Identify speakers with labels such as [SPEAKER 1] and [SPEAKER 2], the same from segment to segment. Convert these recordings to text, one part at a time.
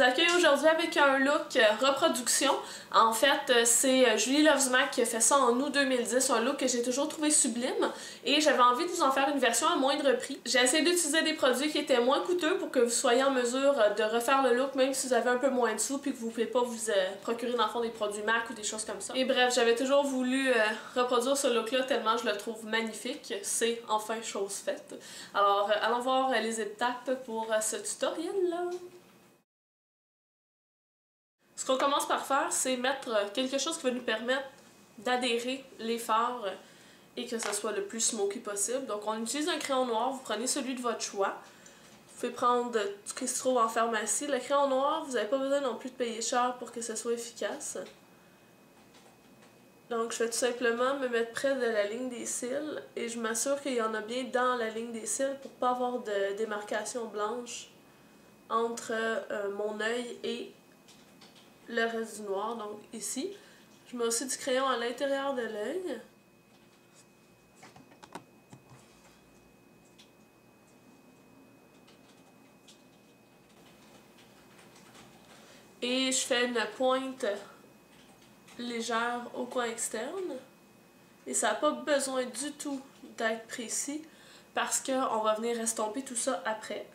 [SPEAKER 1] accueille aujourd'hui avec un look reproduction. En fait, c'est Julie Loves Mac qui a fait ça en août 2010, un look que j'ai toujours trouvé sublime et j'avais envie de vous en faire une version à moindre prix. J'ai essayé d'utiliser des produits qui étaient moins coûteux pour que vous soyez en mesure de refaire le look même si vous avez un peu moins de sous puis que vous ne pouvez pas vous procurer dans le fond des produits MAC ou des choses comme ça. Et bref, j'avais toujours voulu reproduire ce look-là tellement je le trouve magnifique. C'est enfin chose faite. Alors, allons voir les étapes pour ce tutoriel-là. Ce qu'on commence par faire, c'est mettre quelque chose qui va nous permettre d'adhérer les fards et que ça soit le plus smoky possible. Donc on utilise un crayon noir, vous prenez celui de votre choix. Vous pouvez prendre ce qui se trouve en pharmacie. Le crayon noir, vous n'avez pas besoin non plus de payer cher pour que ce soit efficace. Donc je vais tout simplement me mettre près de la ligne des cils et je m'assure qu'il y en a bien dans la ligne des cils pour ne pas avoir de démarcation blanche entre mon œil et le reste du noir. Donc ici, je mets aussi du crayon à l'intérieur de l'œil. Et je fais une pointe légère au coin externe. Et ça n'a pas besoin du tout d'être précis parce qu'on va venir estomper tout ça après.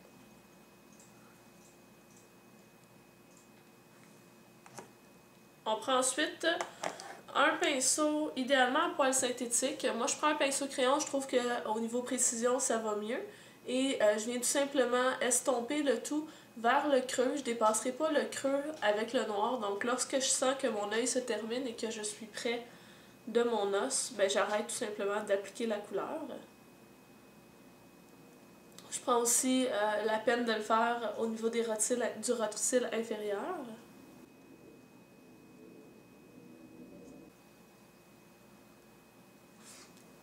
[SPEAKER 1] On prend ensuite un pinceau, idéalement à poil synthétique. Moi, je prends un pinceau crayon, je trouve qu'au niveau précision, ça va mieux. Et je viens tout simplement estomper le tout vers le creux. Je ne dépasserai pas le creux avec le noir. Donc, lorsque je sens que mon œil se termine et que je suis près de mon os, ben, j'arrête tout simplement d'appliquer la couleur. Je prends aussi la peine de le faire au niveau du rotocille inférieur.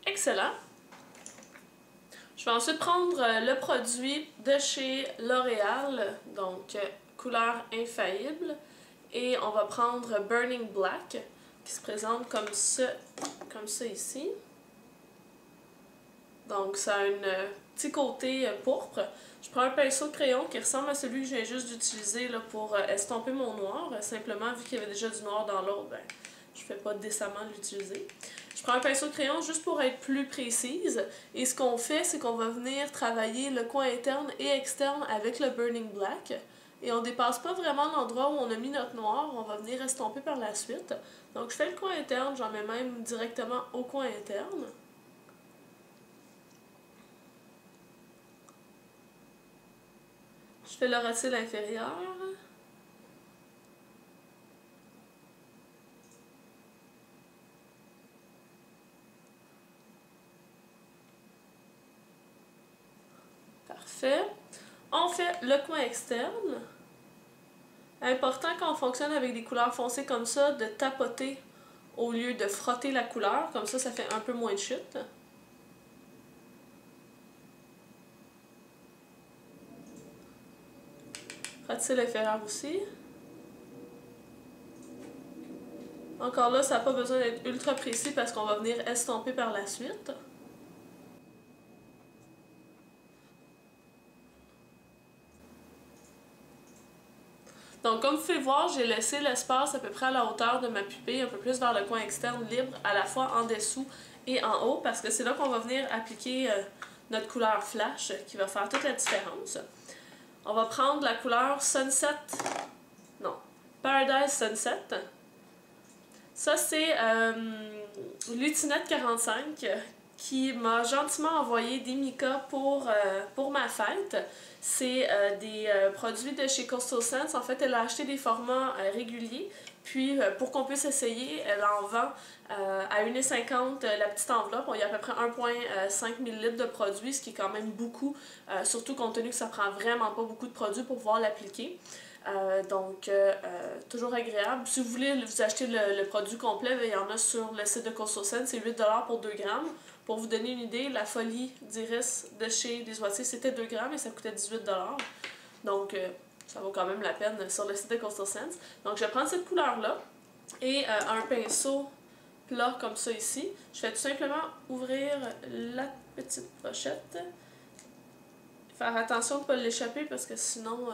[SPEAKER 1] Excellent. Je vais ensuite prendre le produit de chez L'Oréal, donc couleur infaillible, et on va prendre Burning Black, qui se présente comme ça ici. Donc ça a un petit côté pourpre. Je prends un pinceau de crayon qui ressemble à celui que je viens juste d'utiliser pour estomper mon noir. Simplement, vu qu'il y avait déjà du noir dans l'autre, ben, je ne fais pas décemment l'utiliser. Je prends un pinceau de crayon juste pour être plus précise. Et ce qu'on fait, c'est qu'on va venir travailler le coin interne et externe avec le Burning Black. Et on ne dépasse pas vraiment l'endroit où on a mis notre noir. On va venir estomper par la suite. Donc je fais le coin interne, j'en mets même directement au coin interne. Je fais le rotocille inférieur. Parfait. On fait le coin externe. Important quand on fonctionne avec des couleurs foncées comme ça, de tapoter au lieu de frotter la couleur. Comme ça fait un peu moins de chute. Rotocille inférieur aussi. Encore là, ça n'a pas besoin d'être ultra précis parce qu'on va venir estomper par la suite. Donc comme vous pouvez voir, j'ai laissé l'espace à peu près à la hauteur de ma pupille, un peu plus vers le coin externe libre, à la fois en dessous et en haut, parce que c'est là qu'on va venir appliquer notre couleur flash qui va faire toute la différence. On va prendre la couleur Paradise Sunset. Ça c'est Lutinette 45 qui m'a gentiment envoyé des micas pour ma fête. C'est des produits de chez Coastal Scents. En fait, elle a acheté des formats réguliers. Puis, pour qu'on puisse essayer, elle en vend à 1,50 $ la petite enveloppe. Il y a à peu près 1,5 ml de produits, ce qui est quand même beaucoup, surtout compte tenu que ça prend vraiment pas beaucoup de produits pour pouvoir l'appliquer. Donc, toujours agréable. Si vous voulez vous acheter le produit complet, il y en a sur le site de Coastal Scents, c'est 8 $ pour 2 grammes. Pour vous donner une idée, la folie d'iris de chez Les Oitiers, c'était 2 grammes et ça coûtait 18 $. Donc, ça vaut quand même la peine sur le site de Coastal Scents. Donc, je vais prendre cette couleur-là et un pinceau plat comme ça ici. Je vais tout simplement ouvrir la petite pochette. Faire attention de ne pas l'échapper parce que sinon...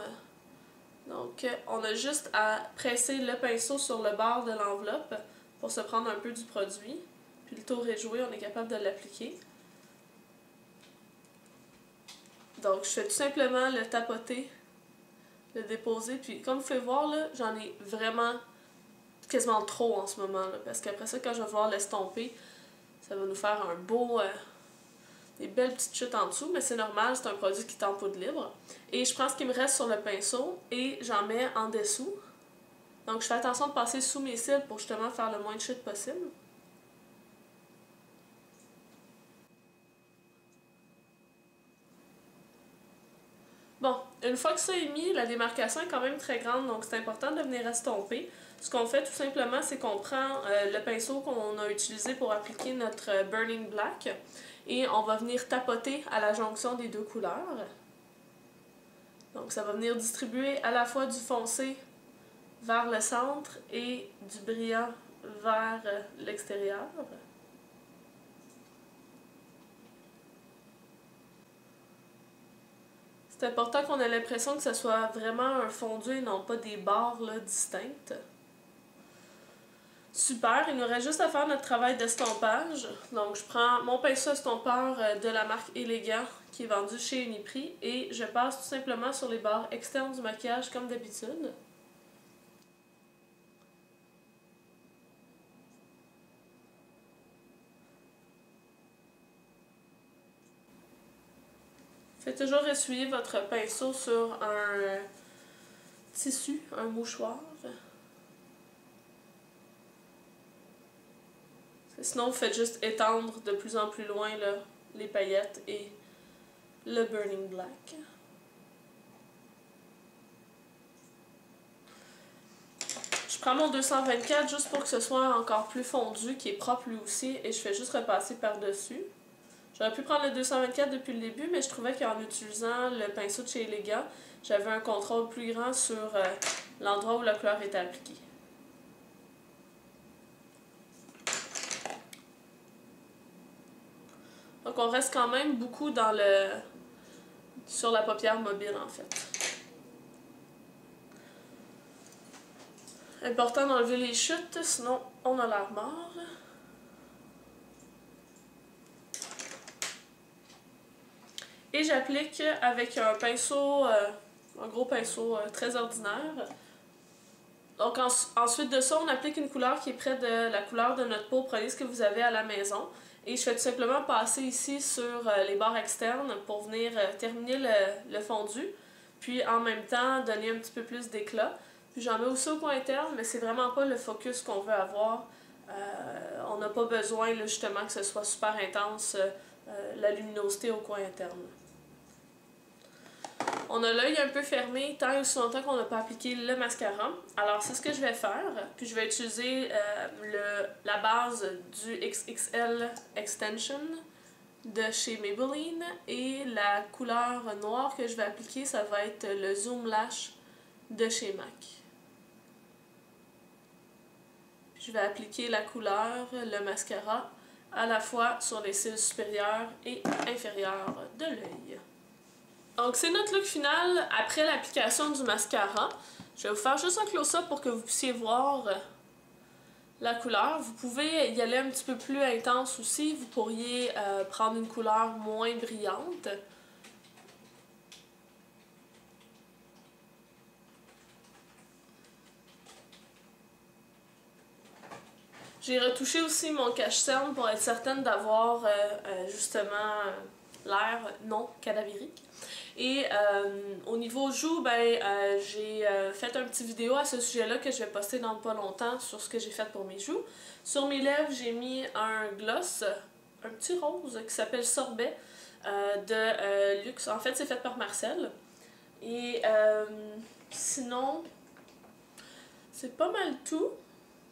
[SPEAKER 1] Donc, on a juste à presser le pinceau sur le bord de l'enveloppe pour se prendre un peu du produit. Puis le tour est joué, on est capable de l'appliquer. Donc, je fais tout simplement le tapoter, le déposer. Puis, comme vous pouvez voir, là, j'en ai vraiment quasiment trop en ce moment. Là, parce qu'après ça, quand je vais voir l'estomper, ça va nous faire un beau... des belles petites chutes en dessous, mais c'est normal, c'est un produit qui est en poudre libre. Et je prends ce qui me reste sur le pinceau et j'en mets en dessous. Donc je fais attention de passer sous mes cils pour justement faire le moins de chutes possible. Bon, une fois que ça est mis, la démarcation est quand même très grande, donc c'est important de venir estomper. Ce qu'on fait tout simplement, c'est qu'on prend le pinceau qu'on a utilisé pour appliquer notre Burning Black et on va venir tapoter à la jonction des deux couleurs. Donc ça va venir distribuer à la fois du foncé vers le centre et du brillant vers l'extérieur. C'est important qu'on ait l'impression que ce soit vraiment un fondu et non pas des barres là, distinctes. Super, il nous reste juste à faire notre travail d'estompage. Donc je prends mon pinceau estompeur de la marque Elegant qui est vendu chez Uniprix et je passe tout simplement sur les barres externes du maquillage comme d'habitude. Faites toujours essuyer votre pinceau sur un tissu, un mouchoir. Sinon, vous faites juste étendre de plus en plus loin là, les paillettes et le Burning Black. Je prends mon 224 juste pour que ce soit encore plus fondu, qui est propre lui aussi, et je fais juste repasser par-dessus. J'aurais pu prendre le 224 depuis le début, mais je trouvais qu'en utilisant le pinceau de chez Elegant, j'avais un contrôle plus grand sur l'endroit où la couleur était appliquée. Donc on reste quand même beaucoup sur la paupière mobile en fait. Important d'enlever les chutes, sinon on a l'air mort. Et j'applique avec un pinceau, un gros pinceau très ordinaire. Donc ensuite de ça, on applique une couleur qui est près de la couleur de notre peau. Prenez ce que vous avez à la maison. Et je fais tout simplement passer ici sur les barres externes pour venir terminer le fondu. Puis en même temps, donner un petit peu plus d'éclat. Puis j'en mets aussi au coin interne, mais c'est vraiment pas le focus qu'on veut avoir. On n'a pas besoin là, justement que ce soit super intense, la luminosité au coin interne. On a l'œil un peu fermé tant et aussi longtemps qu'on n'a pas appliqué le mascara. Alors c'est ce que je vais faire. Puis je vais utiliser la base du XXL Extension de chez Maybelline. Et la couleur noire que je vais appliquer, ça va être le Zoom Lash de chez MAC. Puis je vais appliquer la couleur, le mascara, à la fois sur les cils supérieurs et inférieurs de l'œil. Donc c'est notre look final après l'application du mascara. Je vais vous faire juste un close-up pour que vous puissiez voir la couleur. Vous pouvez y aller un petit peu plus intense aussi. Vous pourriez prendre une couleur moins brillante. J'ai retouché aussi mon cache-cerne pour être certaine d'avoir justement l'air non cadavérique. Et au niveau joues, j'ai fait un petit vidéo à ce sujet-là que je vais poster dans pas longtemps sur ce que j'ai fait pour mes joues. Sur mes lèvres, j'ai mis un gloss, un petit rose qui s'appelle Sorbet de Luxe. En fait, c'est fait par Marcel. Et sinon, c'est pas mal tout.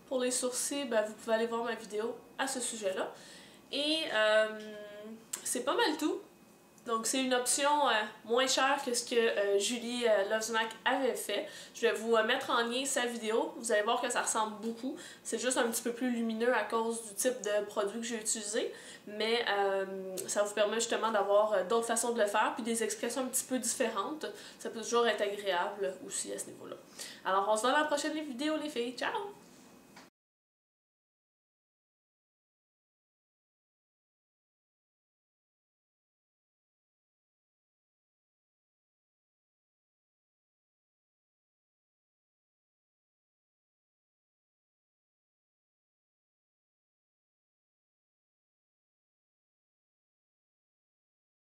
[SPEAKER 1] Pour les sourcils, vous pouvez aller voir ma vidéo à ce sujet-là. Et c'est pas mal tout. Donc c'est une option moins chère que ce que Julie Lovesmack avait fait. Je vais vous mettre en lien sa vidéo. Vous allez voir que ça ressemble beaucoup. C'est juste un petit peu plus lumineux à cause du type de produit que j'ai utilisé. Mais ça vous permet justement d'avoir d'autres façons de le faire puis des expressions un petit peu différentes. Ça peut toujours être agréable aussi à ce niveau-là. Alors on se voit dans la prochaine vidéo les filles. Ciao!